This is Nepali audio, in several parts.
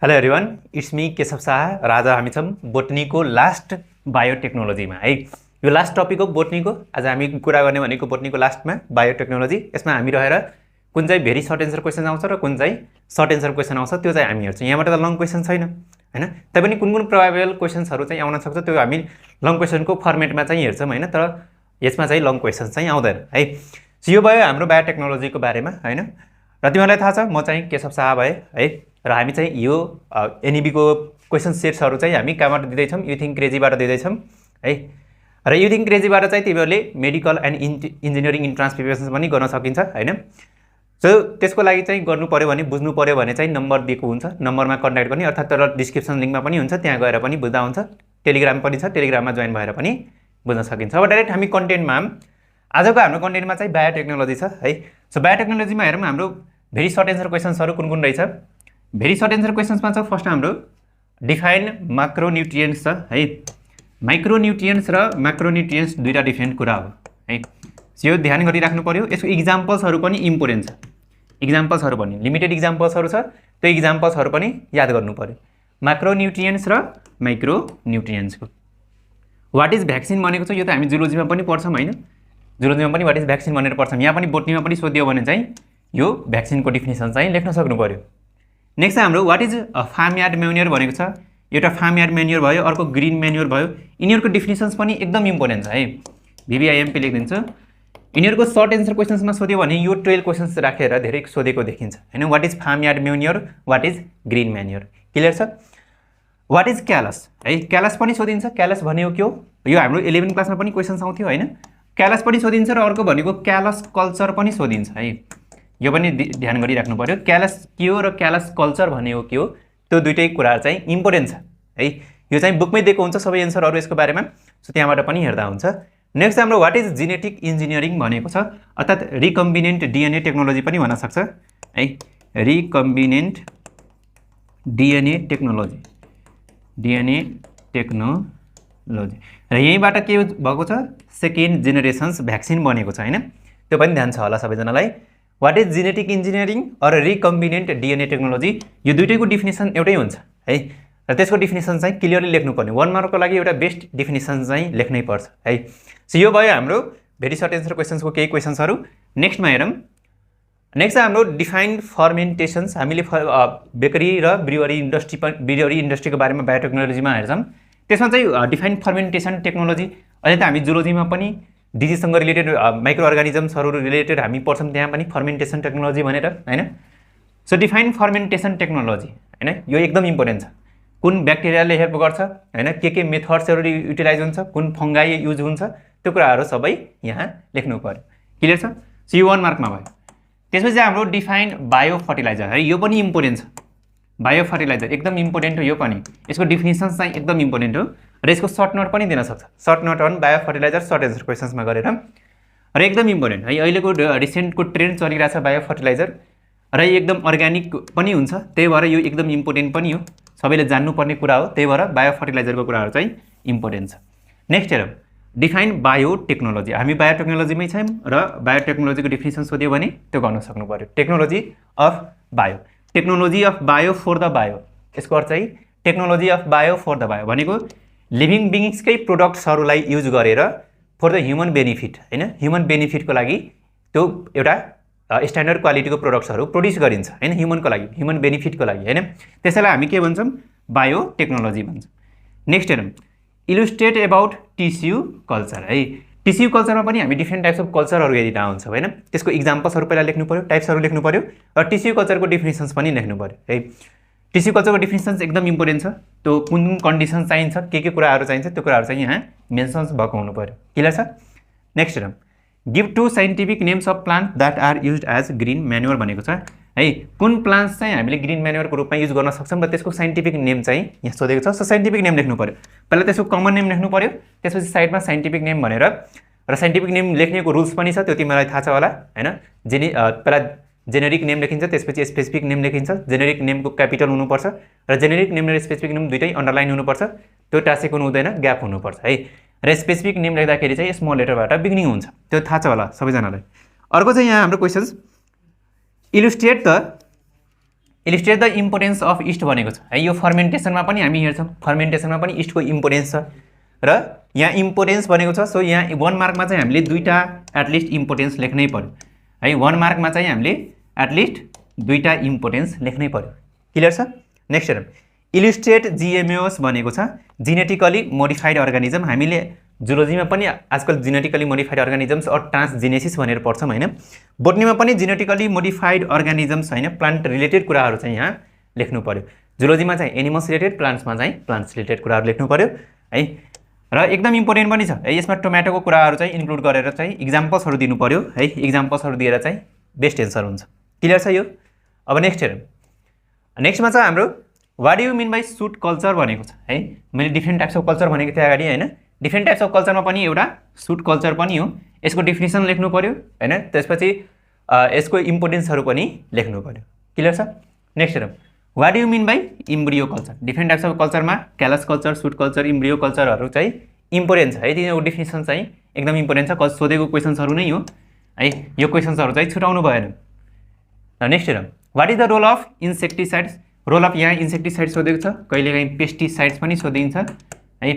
Hello everyone, it's me Keshav Shah र आज हामी छौँ बोटनीको लास्ट बायोटेक्नोलोजीमा है। यो लास्ट टपिक हो बोटनीको। आज हामी कुरा गर्ने भनेको बोटनीको लास्टमा बायोटेक्नोलोजी। यसमा हामी रहेर कुन चाहिँ भेरी सर्ट एन्सर क्वेसन आउँछ र कुन चाहिँ सर्ट एन्सर क्वेसन आउँछ त्यो चाहिँ हामी हेर्छौँ। यहाँबाट त लङ क्वेसन छैन हैन, तैपनि कुन कुन प्रोबेबल क्वेसन्सहरू चाहिँ आउन सक्छ त्यो हामी लङ क्वेसनको फर्मेटमा चाहिँ हेर्छौँ हैन, तर यसमा चाहिँ लङ क्वेसन चाहिँ आउँदैन है। सो यो भयो हाम्रो बायोटेक्नोलोजीको बारेमा हैन। र तिमीहरूलाई थाहा छ म चाहिँ केशव शाह भए है, र हामी चाहिँ यो एनईबीको क्वेसन सेट्सहरू चाहिँ हामी कहाँबाट दिँदैछौँ, यु थिङ्क क्रेजीबाट दिँदैछौँ है। र यु थिङ्क क्रेजीबाट चाहिँ तिमीहरूले medical and engineering entrance preparation पनि गर्न सकिन्छ हैन। सो त्यसको लागि चाहिँ गर्नु पर्यो भने बुझ्नु पर्यो भने चाहिँ नम्बर दिएको हुन्छ, नम्बरमा कन्ट्याक्ट गर्ने, अर्थात् तर डिस्क्रिप्सन लिङ्कमा पनि हुन्छ, त्यहाँ गएर पनि बुझ्दा हुन्छ। टेलिग्राम पनि छ, टेलिग्राममा जोइन भएर पनि बुझ्न सकिन्छ। अब डाइरेक्ट हामी कन्टेन्टमा आजको हाम्रो कन्टेन्टमा चाहिँ बायोटेक्नोलोजी छ है। सो बायोटेक्नोलोजीमा हेरौँ हाम्रो भेरी सर्ट एन्सर क्वेसन्सहरू कुन कुन रहेछ। भेरी सर्ट एन्सर क्वेसन्समा छ फर्स्ट हाम्रो डिफाइन माइक्रोन्युट्रिएन्ट्स छ है। माइक्रोन्युट्रिएन्ट्स र म्याक्रोन्युट्रिएन्ट्स दुईटा डिफ्रेन्ट कुरा हो है। सो यो ध्यान गरिराख्नु पर्यो। यसको इक्जाम्पल्सहरू पनि इम्पोर्टेन्ट छ, इक्जाम्पल्सहरू पनि लिमिटेड इक्जाम्पल्सहरू छ, त्यो इक्जाम्पल्सहरू पनि याद गर्नु पर्यो। माइक्रोन्युट्रिएन्ट्स र माइक्रोन्युट्रिएन्ट्सको वाट इज भ्याक्सिन भनेको छ, यो त हामी जुलोजीमा पनि पढ्छौँ हैन। जुलोजीमा पनि वाट इज भ्याक्सिन भनेर पढ्छौँ। यहाँ पनि बोटनीमा पनि सोधियो भने चाहिँ यो भ्याक्सिनको डिफिनेसन चाहिँ लेख्न सक्नु पर्यो। नेक्स्ट हाम्रो वाट इज फार्म यार्ड म्यान्युर भनेको छ। एउटा फार्म यार्ड म्यान्युर भयो, अर्को ग्रिन म्यान्युर भयो। यिनीहरूको डिफिनेसन्स पनि एकदम इम्पोर्टेन्ट छ है। भिभिआइएमपी लेखिदिन्छु। यिनीहरूको सर्ट एन्सर क्वेसन्समा सोध्यो भने यो 12 क्वेसन्स राखेर धेरै सोधेको देखिन्छ हैन। What is farmyard manure, what is green manure, clear छ। वाट इज क्यालस है, क्यालस पनि सोधिन्छ। क्यालस भनेको के हो, यो हाम्रो 11 क्लासमा पनि क्वेसन्स आउँथ्यो हैन। क्यालस पनि सोधिन्छ र अर्को भनेको क्यालस कल्चर पनि सोधिन्छ है। यो पनि ध्यान गरिराख्नु पर्यो। क्यालस के हो र क्यालस कल्चर भनेको के हो, त्यो दुईटै कुरा चाहिँ इम्पोर्टेन्ट छ है। यो चाहिँ बुकमै दिएको हुन्छ सबै एन्सरहरू यसको बारेमा, सो त्यहाँबाट पनि हेर्दा हुन्छ। नेक्स्ट हाम्रो वाट इज जेनेटिक इन्जिनियरिङ भनेको छ, अर्थात् रिकम्बिनेन्ट डिएनए टेक्नोलोजी पनि भन्न सक्छ है। Recombinant DNA technology, DNA technology र यहीँबाट के भएको छ, सेकेन्ड जेनेरेसन्स भ्याक्सिन बनेको छ हैन। त्यो पनि ध्यान छ होला सबैजनालाई। What is genetic engineering or recombinant DNA technology, यो दुइटैको डिफिनेसन एउटै हुन्छ है। र त्यसको डिफिनेसन चाहिँ क्लियरली लेख्नुपर्ने, 1 मार्कको लागि एउटा बेस्ट डिफिनेसन चाहिँ लेख्नै पर्छ है। सो यो भयो हाम्रो भेरी सर्ट एन्सर क्वेसन्सको केही क्वेसन्सहरू। नेक्स्टमा हेरौँ। नेक्स्ट हाम्रो डिफाइन्ड फर्मेन्टेसन्स। हामीले बेकरी र ब्रिवरी इन्डस्ट्रीको बारेमा बायोटेक्नोलोजीमा हेर्छौँ। त्यसमा चाहिँ डिफाइन्ड फर्मेन्टेसन टेक्नोलोजी, अहिले त हामी जुलोजीमा पनि डिजिजसँग रिलेटेड माइक्रो अर्गानिजम्सहरू रिलेटेड हामी पढ्छौँ, त्यहाँ पनि फर्मेन्टेसन टेक्नोलोजी भनेर हैन। सो डिफाइन फर्मेन्टेसन टेक्नोलोजी हैन, यो एकदम इम्पोर्टेन्ट छ। कुन ब्याक्टेरियाले हेल्प गर्छ हैन, के मेथड्सहरू युटिलाइज हुन्छ, कुन फङ्गाई युज हुन्छ, त्यो कुराहरू सबै यहाँ लेख्नु पर्यो, क्लियर छ। सो यो 1 मार्कमा भयो। त्यसपछि हाम्रो डिफाइन बायो फर्टिलाइजर है, यो पनि इम्पोर्टेन्ट छ। बायो फर्टिलाइजर एकदम इम्पोर्टेन्ट हो, यो पनि यसको डिफिनेसन चाहिँ एकदम इम्पोर्टेन्ट हो र यसको सर्ट नोट पनि दिन सक्छ। Short note on bio fertiliser short answer क्वेसन्समा गरेर र एकदम इम्पोर्टेन्ट है। अहिलेको रिसेन्टको ट्रेन्ड चलिरहेछ बायो फर्टिलाइजर र यो एकदम अर्ग्यानिक पनि हुन्छ, त्यही भएर यो एकदम इम्पोर्टेन्ट पनि हो, सबैले जान्नुपर्ने कुरा हो, त्यही भएर बायो फर्टिलाइजरको कुराहरू चाहिँ इम्पोर्टेन्ट छ। नेक्स्ट हेरौँ डिफाइन बायोटेक्नोलोजी। हामी बायोटेक्नोलोजीमै छौँ र बायोटेक्नोलोजीको डिफिनेसन सोध्यो भने त्यो गर्न सक्नु पर्यो। Technology of bio, technology of bio for the bio, यसको अर्थ चाहिँ technology of bio for the bio भनेको लिभिङ बिङ्सकै प्रोडक्ट्सहरूलाई युज गरेर फर द ह्युमन बेनिफिट हैन, ह्युमन बेनिफिटको लागि त्यो एउटा स्ट्यान्डर्ड क्वालिटीको प्रोडक्ट्सहरू प्रोड्युस गरिन्छ हैन, ह्युमनको लागि, ह्युमन बेनिफिटको लागि हैन। त्यसैलाई हामी के भन्छौँ, बायोटेक्नोलोजी भन्छौँ। नेक्स्ट हेरौँ इलुस्ट्रेट एबाउट टिस्यु कल्चर है। टिस्यु कल्चरमा पनि हामी डिफ्रेन्ट टाइप्स अफ कल्चरहरू हेरिरहेको हुन्छौँ हैन। त्यसको इक्जाम्पल्सहरू पहिला लेख्नु पर्यो, टाइप्सहरू लेख्नु पर्यो र टिस्यु कल्चरको डिफिनेसन्स पनि लेख्नु पर्यो है। टिस्यु कल्चरको डिफिनेसन्स एकदम इम्पोर्टेन्ट छ। त्यो कुन कुन कन्डिसन चाहिन्छ, के कुराहरू चाहिन्छ, त्यो कुराहरू चाहिँ यहाँ मेन्सन्स भएको हुनु पर्यो, क्लियर छ। नेक्स्ट हेरौँ give 2 scientific names of plant that are used as green manure भनेको छ है। कुन प्लान्ट्स चाहिँ हामीले ग्रिन म्यान्युरको रूपमा युज गर्न सक्छौँ र त्यसको साइन्टिफिक नेम चाहिँ यहाँ सोधेको छ। सो साइन्टिफिक नेम लेख्नु पर्यो, पहिला त्यसको कमन नेम लेख्नु पर्यो, त्यसपछि साइडमा साइन्टिफिक नेम भनेर, र साइन्टिफिक नेम लेख्नेको रुल्स पनि छ, त्यो तिमीलाई थाहा छ होला हैन। पहिला जेनेरिक नेम लेखिन्छ, त्यसपछि स्पेसिफिक नेम लेखिन्छ। जेनेरिक नेमको क्यापिटल हुनुपर्छ र जेनेरिक नेम र स्पेसिफिक नेम दुइटै अन्डरलाइन हुनुपर्छ, त्यो टासेको हुँदैन, ग्याप हुनुपर्छ है। र स्पेसिफिक नेम लेख्दाखेरि चाहिँ स्मल लेटरबाट बिगिनिङ हुन्छ, त्यो थाहा छ होला सबैजनालाई। अर्को चाहिँ यहाँ हाम्रो questions illustrate illustrate the importance of east भनेको छ है। यो फर्मेन्टेसनमा पनि हामी हेर्छौँ, फर्मेन्टेसनमा पनि इस्टको इम्पोर्टेन्स छ र यहाँ इम्पोर्टेन्स भनेको छ। सो यहाँ 1 मार्कमा चाहिँ हामीले दुईटा एटलिस्ट इम्पोर्टेन्स लेख्नै पर्यो है। 1 मार्कमा चाहिँ हामीले एटलिस्ट दुईटा इम्पोर्टेन्स लेख्नै पर्यो। क्लियर छ? नेक्स्ट हेरौँ, इलिस्ट्रेट जिएमओस भनेको छ जेनेटिकली मोडिफाइड अर्गानिजम। हामीले जुलोजीमा पनि आजकल जेनेटिकली मोडिफाइड अर्गानिजम्स और ट्रान्सजेनेसिस भनेर पढ्छौँ हैन। बोटनीमा पनि जेनेटिकली मोडिफाइड अर्गानिजम्स हैन, प्लान्ट रिलेटेड कुराहरू चाहिँ यहाँ लेख्नु पर्यो। जुलोजीमा चाहिँ एनिमल्स रिलेटेड, प्लान्ट्समा चाहिँ प्लान्ट्स रिलेटेड कुराहरू लेख्नु पर्यो है। र एकदम इम्पोर्टेन्ट पनि छ है, यसमा टोमेटोको कुराहरू चाहिँ इन्क्लुड गरेर चाहिँ इक्जाम्पल्सहरू दिनु पर्यो है। इक्जाम्पल्सहरू दिएर चाहिँ बेस्ट एन्सर हुन्छ। क्लियर छ यो? अब नेक्स्ट हेरौँ, नेक्स्टमा चाहिँ हाम्रो what do you mean by shoot culture भनेको छ है। मैले डिफ्रेन्ट टाइप्स अफ कल्चर भनेको थिएँ अगाडि हैन। डिफ्रेन्ट टाइप्स अफ कल्चरमा पनि एउटा सुट कल्चर पनि हो। यसको डेफिनेसन लेख्नु पर्यो हैन, त्यसपछि यसको इम्पोर्टेन्सहरू पनि लेख्नु पर्यो। क्लियर छ? नेक्स्ट हेरौँ, what do you mean by embryo culture. Different types of कल्चरमा callus culture, shoot culture, embryo कल्चरहरू चाहिँ इम्पोर्टेन्ट छ है। तिनीहरूको डेफिनेसन चाहिँ एकदम इम्पोर्टेन्ट छ, सोधेको क्वेसन्सहरू नै हो है। यो क्वेसन्सहरू चाहिँ छुटाउनु भएन। नेक्स्ट हेरौँ, what is the role of insecticides. Role of यहाँ इन्सेक्टिसाइड्स सोधेको छ, कहिलेकाहीँ पेस्टिसाइड्स पनि सोधिन्छ है।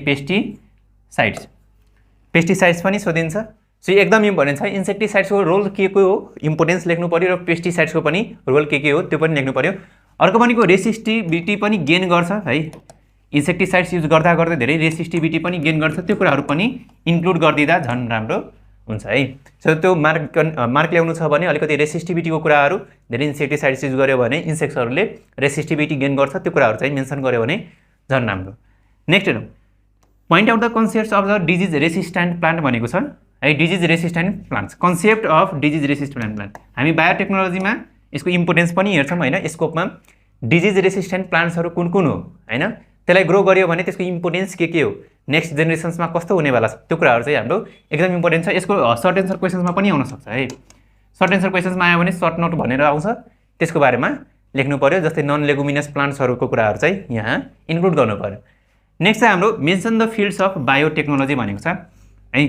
पेस्टिसाइड्स पनि सोधिन्छ। सो एकदम इम्पोर्टेन्ट छ। इन्सेक्टिसाइड्सको रोल के को हो, इम्पोर्टेन्स लेख्नु पर्यो, र पेस्टिसाइड्सको पनि रोल के हो त्यो पनि लेख्नु पर्यो। अर्को भनेको रेसिस्टिभिटी पनि गेन गर्छ है। इन्सेक्टिसाइड्स युज गर्दा गर्दै धेरै रेसिस्टिभिटी पनि गेन गर्छ, त्यो कुराहरू पनि इन्क्लुड गरिदिँदा झन् राम्रो हुन्छ है। सो त्यो मार्क ल्याउनु छ भने अलिकति रेसिस्टिभिटीको कुराहरू, धेरै इन्सेक्टिसाइड्स युज गर्यो भने इन्सेक्ट्सहरूले रेसिस्टिभिटी गेन गर्छ, त्यो कुराहरू चाहिँ मेन्सन गर्यो भने झन् राम्रो। नेक्स्ट हेरौँ, point out the concepts of the disease resistant plant भनेको छ है। Disease resistant plants, concept of disease resistant plant. हामी बायोटेक्नोलोजीमा यसको इम्पोर्टेन्स पनि हेर्छौँ हैन। स्कोपमा डिजिज रेसिस्टेन्ट प्लान्ट्सहरू कुन कुन हो हैन, त्यसलाई ग्रो गर्यो भने त्यसको इम्पोर्टेन्स के हो, नेक्स्ट जेनेरेसन्समा कस्तो हुनेवाला छ, त्यो कुराहरू चाहिँ हाम्रो एकदम इम्पोर्टेन्ट छ। यसको सर्ट एन्सर क्वेसन्समा पनि आउन सक्छ है। सर्ट एन्सर क्वेसन्समा आयो भने सर्ट नोट भनेर आउँछ, त्यसको बारेमा लेख्नु पर्यो। जस्तै नन लेगुमिनस प्लान्ट्सहरूको कुराहरू चाहिँ यहाँ इन्क्लुड गर्नु पर्यो। नेक्स्ट चाहिँ हाम्रो mention the fields of biotechnology भनेको छ है।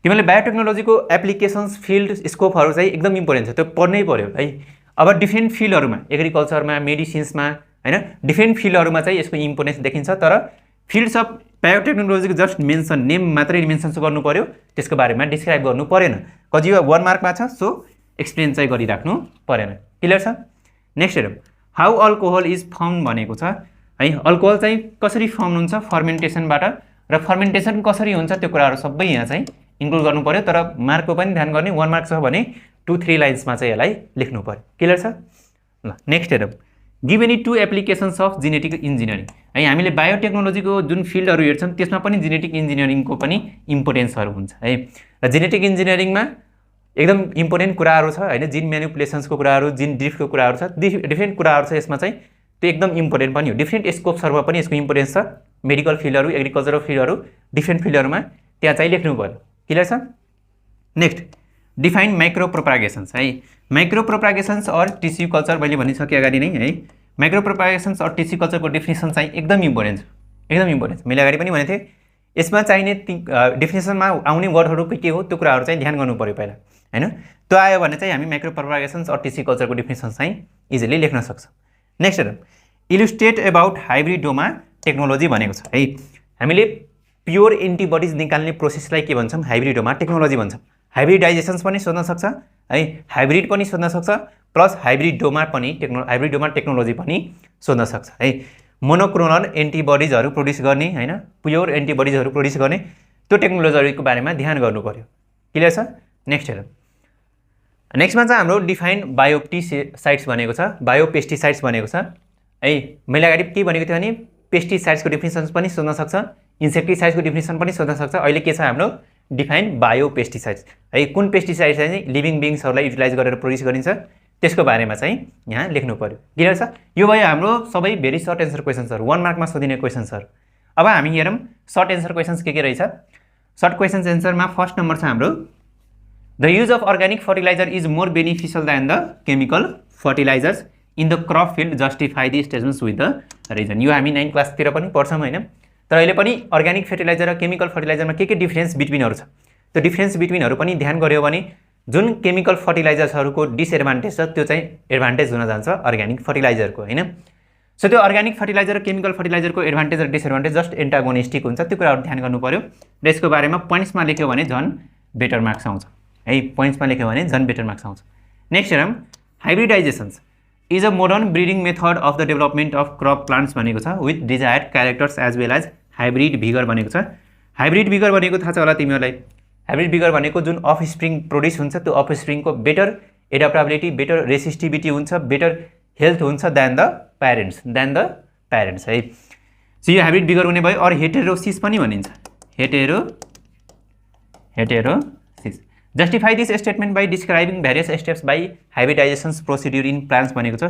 तिमीले बायोटेक्नोलोजीको एप्लिकेसन्स, फिल्ड, स्कोपहरू चाहिँ एकदम इम्पोर्टेन्ट छ, त्यो पढ्नै पर्यो है। अब डिफ्रेन्ट फिल्डहरूमा, एग्रिकल्चरमा, मेडिसिन्समा हैन, डिफ्रेन्ट फिल्डहरूमा चाहिँ यसको इम्पोर्टेन्स देखिन्छ। तर फिल्ड्स अफ बायोटेक्नोलोजीको जस्ट मेन्सन, नेम मात्रै मेन्सन गर्नु पर्यो, त्यसको बारेमा डिस्क्राइब गर्नु परेन। कति 1 मार्कमा छ, सो एक्सप्लेन चाहिँ गरिराख्नु परेन। क्लियर छ? नेक्स्ट हेरौँ, हाउ अल्कोहल इज फर्म भनेको छ है। अल्कोहल चाहिँ कसरी फर्म हुन्छ फर्मेन्टेसनबाट, र फर्मेन्टेसन कसरी हुन्छ त्यो कुराहरू सबै यहाँ चाहिँ इन्क्लुड गर्नु पर्यो। तर मार्कको पनि ध्यान गर्ने, 1 मार्क छ भने 2-3 लाइन्समा चाहिँ यसलाई लेख्नु पर्यो। क्लियर छ? ल नेक्स्ट हेरौँ, give any 2 applications of genetic engineering है। हामीले बायोटेक्नोलोजीको जुन फिल्डहरू हेर्छौँ त्यसमा पनि जेनेटिक इन्जिनियरिङको पनि इम्पोर्टेन्सहरू हुन्छ है। र जेनेटिक इन्जिनियरिङमा एकदम इम्पोर्टेन्ट कुराहरू छ हैन, जिन म्यानिपुलेसन्सको कुराहरू, जिन ड्रिफ्टको कुराहरू छ, डिफ्रेन्ट कुराहरू छ यसमा चाहिँ, त्यो एकदम इम्पोर्टेन्ट पनि हो। डिफ्रेन्ट स्कोप्सहरूमा पनि यसको इम्पोर्टेन्स छ। मेडिकल फिल्डहरू, एग्रिकल्चरल फिल्डहरू, डिफ्रेन्ट फिल्डहरूमा त्यहाँ चाहिँ लेख्नु पर्यो। क्लियर छ? नेक्स्ट, डिफाइन माइक्रो प्रोपागेसन्स है। माइक्रो प्रोपागेसन्स और टिस्यू कल्चर मैले भनिसकेँ अगाडि नै है। माइक्रो प्रोपागेसन्स और टिस्यू कल्चरको डेफिनेसन चाहिँ एकदम इम्पोर्टेन्ट छ, एकदम इम्पोर्टेन्ट छ। मैले अगाडि पनि भनेको थिएँ, यसमा चाहिने डेफिनेसनमा आउने वर्डहरू के हो त्यो कुराहरू चाहिँ ध्यान गर्नु पर्यो पहिला हैन। त्यो आयो भने चाहिँ हामी माइक्रो प्रोपागेसन्स और टिस्यू कल्चरको डेफिनेसन चाहिँ इजिली लेख्न सक्छौँ। नेक्स्ट हेरौँ, इलुस्ट्रेट अबाउट हाइब्रिडोमा टेक्नोलोजी भनेको छ है। हामीले प्योर एन्टिबडिज निकाल्ने प्रोसेसलाई के भन्छौँ, हाइब्रिडोमा टेक्नोलोजी भन्छौँ। हाइब्रिडाइजेसन्स पनि सोध्न सक्छ है, हाइब्रिड पनि सोध्न सक्छ, प्लस हाइब्रिडोमा टेक्नोलोजी पनि सोध्न सक्छ है। मोनोक्लोनल एन्टिबडिजहरू प्रोड्युस गर्ने हैन, प्योर एन्टिबडिजहरू प्रोड्युस गर्ने, त्यो टेक्नोलोजीको बारेमा ध्यान गर्नु पर्यो। क्लियर छ? नेक्स्ट हेरौँ, नेक्स्टमा चाहिँ हाम्रो डिफाइन बायोपेस्टिसाइड्स भनेको छ, बायोपेस्टिसाइड्स भनेको छ है। मैले अगाडि के भनेको थिएँ भने पेस्टिसाइड्सको डेफिनेसन पनि सोध्न सक्छ, इन्सेक्टिसाइड्सको डेफिनेसन पनि सोध्न सक्छ। अहिले के छ हाम्रो डिफाइन बायोपेस्टिसाइड्स है। कुन पेस्टिसाइड चाहिँ लिभिङ बिङ्सहरूलाई युटिलाइज गरेर प्रोड्युस गरिन्छ त्यसको बारेमा चाहिँ यहाँ लेख्नु पर्यो। क्लियर छ? यो भयो हाम्रो सबै भेरी सर्ट एन्सर क्वेसन्सहरू, 1 मार्कमा सोधिने क्वेसन्सहरू। अब हामी हेरौँ सर्ट एन्सर क्वेसन्स के रहेछ। सर्ट क्वेसन्स एन्सरमा फर्स्ट नम्बर छ हाम्रो, the use of organic fertiliser is more beneficial than the chemical fertilisers in the crop field, justify the statements with the reason. यो हामी 9th क्लासतिर पनि पढ्छौँ हैन। तर अहिले पनि अर्ग्यानिक फर्टिलाइजर र केमिकल फर्टिलाइजरमा के डिफ्रेन्स बिट्विनहरू छ, त्यो डिफ्रेन्स बिट्विनहरू पनि ध्यान गऱ्यो भने जुन केमिकल फर्टिलाइजर्सहरूको डिसएडभान्टेज छ त्यो चाहिँ एडभान्टेज हुन जान्छ अर्ग्यानिक फर्टिलाइजरको हैन। सो त्यो अर्ग्यानिक फर्टिलाइजर र केमिकल फर्टिलाइजरको एडभान्टेज र डिसएडभान्टेज जस्ट एन्टागोनिस्टिक हुन्छ, त्यो कुराहरू ध्यान गर्नु पर्यो र यसको बारेमा पोइन्ट्समा लेख्यो भने झन् बेटर मार्क्स आउँछ है, पोइन्ट्समा लेख्यो भने झन् बेटर मार्क्स आउँछ। नेक्स्ट हेरौँ, hybridisations is a modern breeding method of the development of crop plants भनेको छ with desired characters as well as hybrid vigour भनेको छ। हाइब्रिड भिगर भनेको थाहा छ होला तिमीहरूलाई, हाइब्रिड भिगर भनेको जुन अफ स्प्रिङ प्रोड्युस हुन्छ त्यो अफ स्प्रिङको बेटर एडाप्टेबिलिटी, बेटर रेसिस्टिभिटी हुन्छ, बेटर हेल्थ हुन्छ देन द प्यारेन्ट्स है। सो यो हाइब्रिड भिगर हुने भयो। अरू हेटेरोसिस पनि भनिन्छ, heterosis. Justify this statement by describing various steps by hybridisations procedure in plants भनेको छ।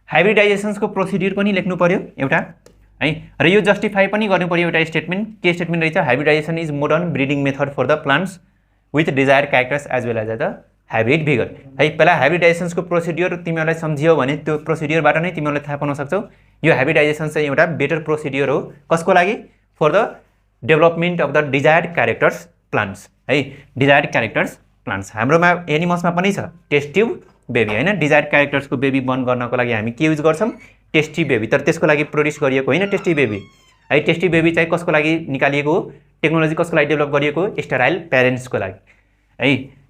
हाइब्रिडाइजेसन्सको प्रोसिड्युर पनि लेख्नु पर्यो एउटा है, र यो जस्टिफाई पनि गर्नु पर्यो एउटा स्टेटमेन्ट। के स्टेटमेन्ट रहेछ? Hybridisation is modern breeding method for the plants with desired characters as well as the hybrid vigour है। पहिला हाइब्रिडाइजेसन्सको प्रोसिड्युर तिमीहरूलाई सम्झियो भने त्यो प्रोसिड्युरबाट नै तिमीहरूले थाहा पाउन सक्छौ यो हाइब्रिडाइजेसन चाहिँ एउटा बेटर प्रोसिड्युर हो कसको लागि? For the development of the desired characters plants है, डिजायर्ड क्यारेक्टर्स प्लान्ट्स। हाम्रोमा एनिमल्समा पनि छ टेस्ट ट्युब बेबी हैन, डिजायर्ड क्यारेक्टर्सको बेबी बर्न गर्नको लागि हामी के युज गर्छौँ? Testy baby. तर त्यसको लागि प्रोड्युस गरिएको होइन टेस्टी बेबी है। टेस्टी बेबी चाहिँ कसको लागि निकालिएको हो? टेक्नोलोजी कसको लागि डेभलप गरिएको हो? स्टेराइल प्यारेन्ट्सको लागि है।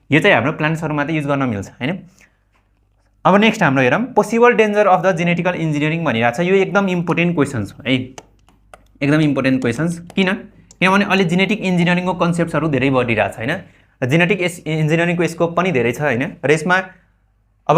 यो चाहिँ हाम्रो प्लान्ट्सहरूमा त युज गर्न मिल्छ हैन। अब नेक्स्ट हाम्रो हेरौँ, possible danger of the genetical engineering भनिरहेको छ। यो एकदम इम्पोर्टेन्ट क्वेसन्स हो है, एकदम इम्पोर्टेन्ट क्वेसन्स। किनभने अहिले जेनेटिक इन्जिनियरिङको कन्सेप्ट्सहरू धेरै बढिरहेको छ हैन, जेनेटिक इन्जिनियरिङको स्कोप पनि धेरै छ हैन, र यसमा अब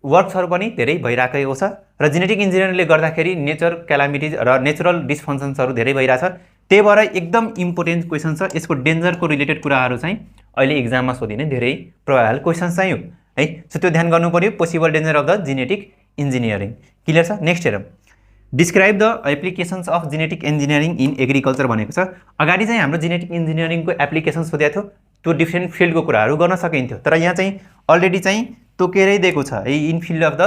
वर्क्सहरू पनि धेरै भइरहेको छ र जेनेटिक इन्जिनियरिङले गर्दाखेरि नेचर क्यालामिटिज र नेचुरल डिसफङ्सन्सहरू धेरै भइरहेछ। त्यही भएर एकदम इम्पोर्टेन्ट क्वेसन छ। यसको डेन्जरको रिलेटेड कुराहरू चाहिँ अहिले इक्जाममा सोधिने धेरै प्रभावल क्वेसन चाहिँ हो है। सो त्यो ध्यान गर्नु पर्यो, possible danger of the genetic engineering. Clear छ? नेक्स्ट हेरौँ, describe the applications of genetic engineering in agriculture भनेको छ। अगाडि चाहिँ हाम्रो जेनेटिक इन्जिनियरिङको एप्लिकेसन सोधेको थियो, त्यो डिफ्रेन्ट फिल्डको कुराहरू गर्न सकिन्थ्यो, तर यहाँ चाहिँ अलरेडी चाहिँ तोकेरै दिएको छ है, in field of the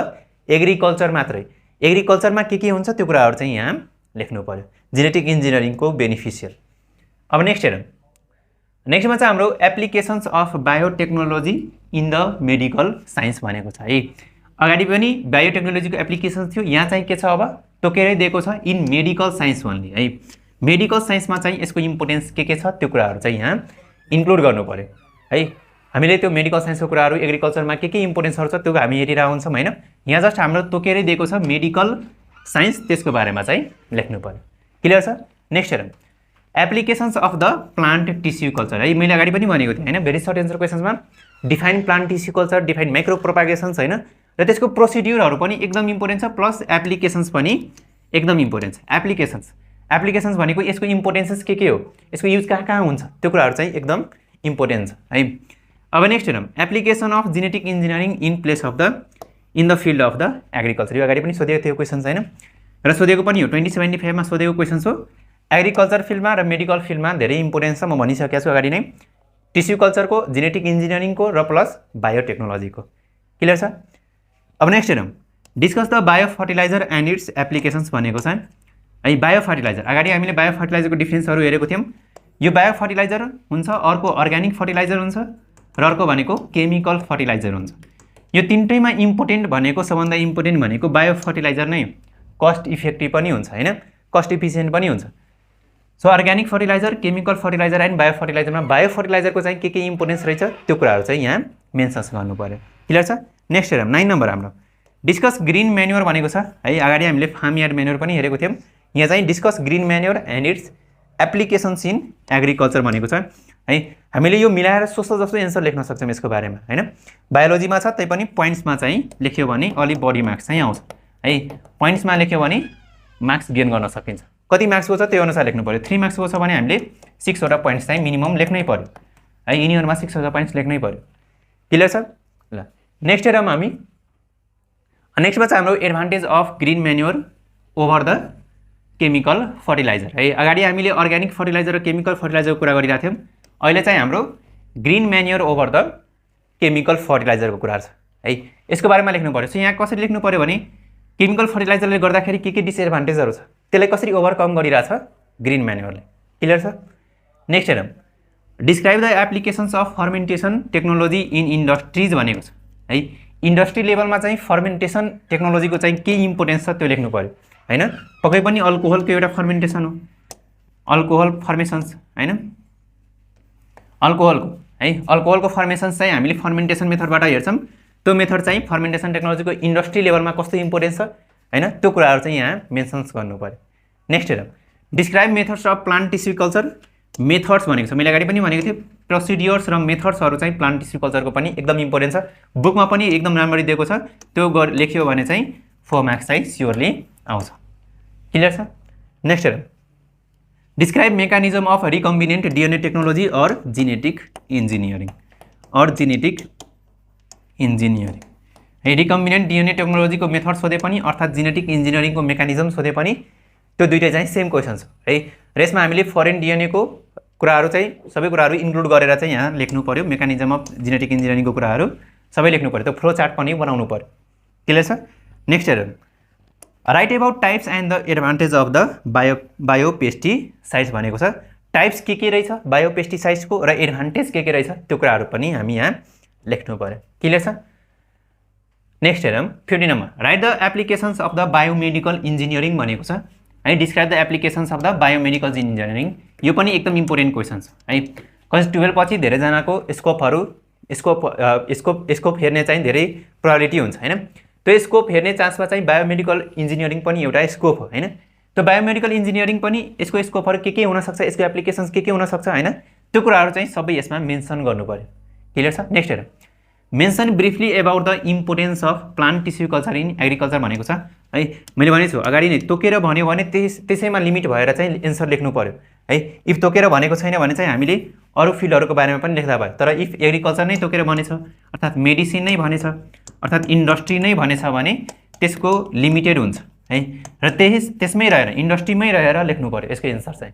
agriculture मात्रै। एग्रिकल्चरमा के हुन्छ त्यो कुराहरू चाहिँ यहाँ लेख्नु पर्यो, जेनेटिक इन्जिनियरिङको बेनिफिसियल। अब नेक्स्ट हेरौँ, नेक्स्टमा चाहिँ हाम्रो applications of biotechnology in the medical science भनेको छ है। अगाडि पनि बायोटेक्नोलोजीको एप्लिकेसन थियो, यहाँ चाहिँ के छ अब तोकेरै दिएको छ इन मेडिकल साइन्स भन्ने है। मेडिकल साइन्समा चाहिँ यसको इम्पोर्टेन्स के छ त्यो कुराहरू चाहिँ यहाँ इन्क्लुड गर्नु पर्यो है। हामीले त्यो मेडिकल साइन्सको कुराहरू एग्रिकल्चरमा के इम्पोर्टेन्सहरू छ त्यो हामी हेरिरहेको हुन्छौँ हैन। यहाँ जस्ट हाम्रो तोकेरै दिएको छ मेडिकल साइन्स, त्यसको बारेमा चाहिँ लेख्नु पर्यो। क्लियर छ? नेक्स्ट हेरौँ, applications of the plant tissue culture है। मैले अगाडि पनि भनेको थिएँ हैन, भेरी सर्ट एन्सर क्वेसन्समा define plant tissue culture, define micropropagations हैन, र त्यसको प्रोसिड्युरहरू पनि एकदम इम्पोर्टेन्ट छ, प्लस एप्लिकेसन्स पनि एकदम इम्पोर्टेन्ट छ। एप्लिकेसन्स भनेको यसको इम्पोर्टेन्सेस के हो, यसको युज कहाँ हुन्छ त्यो कुराहरू चाहिँ एकदम इम्पोर्टेन्ट छ है। अब नेक्स्ट हेरौँ, application of genetic engineering in place of the in the field of the agriculture. यो अगाडि पनि सोधेको थियो क्वेसन्स हैन, र सोधेको पनि हो 2075 मा सोधेको क्वेसन्स हो। एग्रिकल्चर फिल्डमा र मेडिकल फिल्डमा धेरै इम्पोर्टेन्स छ, म भनिसकेको छु अगाडि नै, टिस्यु कल्चरको, जेनेटिक इन्जिनियरिङको र प्लस बायोटेक्नोलोजीको। क्लियर छ? अब नेक्स्ट हेरौँ, discuss the bio fertiliser and its applications भनेको छ है। बायो फर्टिलाइजर, अगाडि हामीले बायो फर्टिलाइजरको डिफ्रेन्सहरू हेरेको थियौँ। यो बायो फर्टिलाइजर हुन्छ, अर्को अर्ग्यानिक फर्टिलाइजर हुन्छ, र अर्को भनेको केमिकल फर्टिलाइजर हुन्छ। यो तिनटैमा इम्पोर्टेन्ट भनेको, सबभन्दा इम्पोर्टेन्ट भनेको बायो फर्टिलाइजर नै, कस्ट इफेक्टिभ पनि हुन्छ हैन, कस्ट इफिसियन्ट पनि हुन्छ। So organic fertiliser, chemical fertiliser and बायो फर्टिलाइजरमा बायो फर्टिलाइजरको चाहिँ के इम्पोर्टेन्स रहेछ त्यो कुराहरू चाहिँ यहाँ मेन्सन्स गर्नु पर्यो। क्लियर छ? नेक्स्ट हेरौँ, 9 नम्बर हाम्रो डिस्कस ग्रिन म्यान्योर भनेको छ है। अगाडि हामीले फार्म यार्ड म्यान्योर पनि हेरेको थियौँ, यहाँ चाहिँ discuss green manure and its applications in agriculture भनेको छ है। हामीले यो मिलाएर सोसल जस्तो एन्सर लेख्न सक्छौँ यसको बारेमा हैन। बायोलोजीमा छ तै पनि पोइन्ट्समा चाहिँ लेख्यो भने अलि बढी मार्क्स चाहिँ आउँछ है। पोइन्ट्समा लेख्यो भने मार्क्स गेन गर्न सकिन्छ। कति मार्क्सको छ त्यो अनुसार लेख्नु पर्यो। 3 मार्क्सको छ भने हामीले 6 वटा पोइन्ट्स चाहिँ मिनिमम लेख्नै पर्यो है, यिनीहरुमा 6 वटा पोइन्ट्स लेख्नै पर्यो। क्लियर छ? ल नेक्स्ट हेरौँ हामी। नेक्स्टमा चाहिँ हाम्रो advantage of green manure over the chemical fertiliser है। अगाडि हामीले अर्ग्यानिक फर्टिलाइजर र केमिकल फर्टिलाइजरको कुरा गरिरहेको थियौँ, अहिले चाहिँ हाम्रो green manure over the chemical फर्टिलाइजरको कुरा छ है। यसको बारेमा लेख्नु पर्यो। सो यहाँ कसरी लेख्नु पर्यो भने केमिकल फर्टिलाइजरले गर्दाखेरि के डिसएडभान्टेजहरू छ त्यसलाई कसरी ओभरकम गरिरहेछ ग्रिन म्यान्योरले। क्लियर छ? नेक्स्ट हेरौँ, describe the applications of fermentation technology in industries भनेको छ है। इन्डस्ट्री लेभलमा चाहिँ फर्मेन्टेसन टेक्नोलोजीको चाहिँ के इम्पोर्टेन्स छ त्यो लेख्नु पर्यो हैन। पक्कै पनि अल्कोहलको एउटा फर्मेन्टेसन हो, अल्कोहल फर्मेसन्स हैन, अल्कोहलको है, अल्कोहलको फर्मेसन्स चाहिँ हामीले फर्मेन्टेसन मेथडबाट हेर्छौँ। त्यो मेथड चाहिँ फर्मेन्टेसन टेक्नोलोजीको इन्डस्ट्री लेभलमा कस्तो इम्पोर्टेन्स छ हैन, त्यो कुराहरू चाहिँ यहाँ मेन्सन्स गर्नु पर्यो। नेक्स्ट हेरौँ, describe methods of plant tissue culture. Methods भनेको छ, मैले अगाडि पनि भनेको थिएँ, प्रोसिडियर्स र मेथड्सहरू चाहिँ प्लान्ट टिस्यु कल्चरको पनि एकदम इम्पोर्टेन्ट छ। बुकमा पनि एकदम राम्ररी दिएको छ, त्यो लेख्यो भने चाहिँ 4 मार्क्स चाहिँ स्योरली आउँछ। क्लियर छ। नेक्स्ट हेरौँ, describe mechanism of recombinant DNA technology और जेनेटिक इन्जिनियरिङ है। रिकम्बिनेन्ट डिएनए टेक्नोलोजीको मेथड सोधे पनि अर्थात् जेनेटिक इन्जिनियरिङको मेकानिजम सोधे पनि त्यो दुईटै चाहिँ सेम क्वेसन छ है। र यसमा हामीले फरेन डिएनएको कुराहरू चाहिँ सबै कुराहरू इन्क्लुड गरेर चाहिँ यहाँ लेख्नु पर्यो। मेकानिजम अफ जेनेटिक इन्जिनियरिङको कुराहरू सबै लेख्नु पर्यो, त्यो फ्लो चार्ट पनि बनाउनु पर्यो। क्लियर छ। नेक्स्ट हेरौँ, right about types and the advantage of the biopesticides भनेको छ। टाइप्स के रहेछ बायोपेस्टिसाइड्सको र एडभान्टेज के रहेछ त्यो कुराहरू पनि हामी यहाँ लेख्नु पर्यो। क्लियर छ। नेक्स्ट हेरौँ, 50 number, right the applications of the biomedical engineering भनेको छ है। Describe the applications of the biomedical engineering, यो पनि एकदम इम्पोर्टेन्ट क्वेसन छ है। क्लास 12 पछि धेरैजनाको स्कोप हेर्ने चाहिँ धेरै प्रोबेबिलिटी हुन्छ हैन। त्यो स्कोप हेर्ने चान्समा चाहिँ बायोमेडिकल इन्जिनियरिङ पनि एउटा स्कोप हो हैन। त्यो बायोमेडिकल इन्जिनियरिङ पनि यसको स्कोपहरू के हुनसक्छ, यसको एप्लिकेसन्स के हुनसक्छ हैन, त्यो कुराहरू चाहिँ सबै यसमा मेन्सन गर्नु पर्यो। क्लियर छ। नेक्स्ट हेरौँ, mention briefly about the importance of plant tissue culture in agriculture भनेको छ है। मैले भनेको छु अगाडि नै तोकेर भन्यो भने त्यसैमा लिमिट भएर चाहिँ एन्सर लेख्नु पर्यो है। इफ तोकेर भनेको छैन भने चाहिँ हामीले अरू फिल्डहरूको बारेमा पनि लेख्दा भयो। तर इफ एग्रिकल्चर नै तोकेर भनेछ अर्थात् मेडिसिन नै भनेछ अर्थात् इन्डस्ट्री नै भनेछ भने त्यसको लिमिटेड हुन्छ है। र त्यसमै रहेर इन्डस्ट्रीमै रहेर लेख्नु पर्यो यसको एन्सर चाहिँ।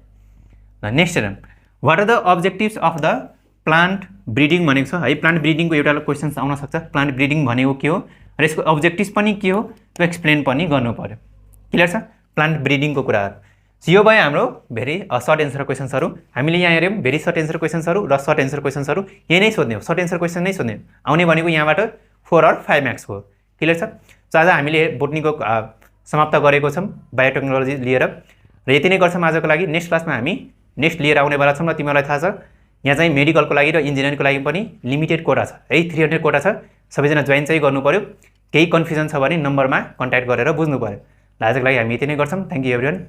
नेक्स्ट हेरौँ, what are the objectives of the plant breeding भनेको छ है। प्लान्ट ब्रिडिङको एउटा क्वेसन्स आउन सक्छ, प्लान्ट ब्रिडिङ भनेको के हो र यसको अब्जेक्टिभ्स पनि के हो त्यो एक्सप्लेन पनि गर्नु पर्यो। क्लियर छ। प्लान्ट ब्रिडिङको कुराहरू यो भयो हाम्रो भेरी सर्ट एन्सर क्वेसन्सहरू। हामीले यहाँ हेऱ्यौँ भेरी सर्ट एन्सर क्वेसन्सहरू र सर्ट एन्सर क्वेसन्सहरू यही नै सोध्ने हो, सर्ट एन्सर क्वेसन नै सोध्ने आउने भनेको यहाँबाट 4 और 5 मार्क्सको हो। क्लियर छ। सो आज हामीले बोटनीको समाप्त गरेको छौँ बायोटेक्नोलोजी लिएर र यति नै गर्छौँ आजको लागि। नेक्स्ट क्लासमा हामी नेक्स्ट लिएर आउनेवाला छौँ र तिमीहरूलाई थाहा छ यहाँ चाहिँ मेडिकलको लागि र इन्जिनियरिङको लागि पनि लिमिटेड कोटा छ है, 300 कोटा छ। सबैजना जोइन चाहिँ गर्नु पर्यो। केही कन्फ्युजन छ भने नम्बरमा कन्ट्याक्ट गरेर बुझ्नु पर्यो। आजको लागि हामी यति नै गर्छौँ। Thank you everyone.